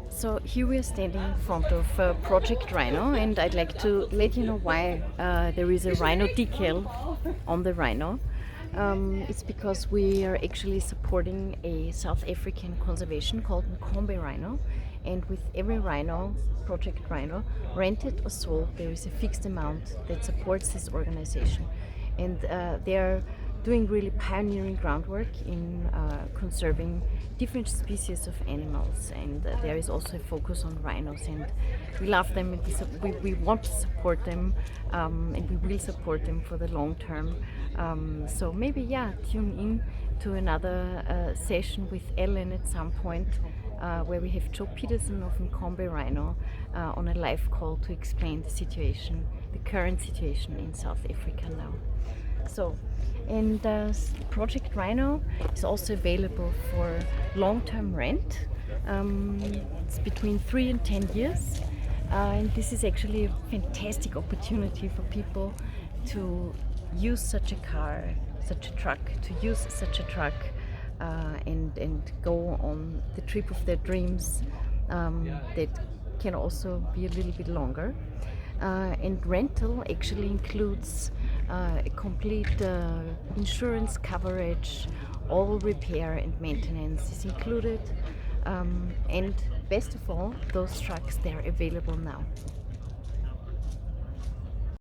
So here we are standing in front of Project Rhino, and I'd like to let you know why there is a Rhino decal on the Rhino. It's because we are actually supporting a South African conservation called Mkombe Rhino, and with every Rhino, Project Rhino, rented or sold, there is a fixed amount that supports this organization, and they are doing really pioneering groundwork in conserving different species of animals, and there is also a focus on rhinos, and we love them, and we want to support them, and we will support them for the long term. So maybe tune in to another session with Ellen at some point, where we have Joe Peterson of Mkombe Rhino on a live call to explain the situation, the current situation in South Africa now. So, and Project Rhino is also available for long-term rent. It's between 3 and 10 years, and this is actually a fantastic opportunity for people to use such a car, such a truck, and go on the trip of their dreams. That can also be a little bit longer. And rental actually includes a complete insurance coverage, all repair and maintenance is included, and best of all, those trucks, they're available now.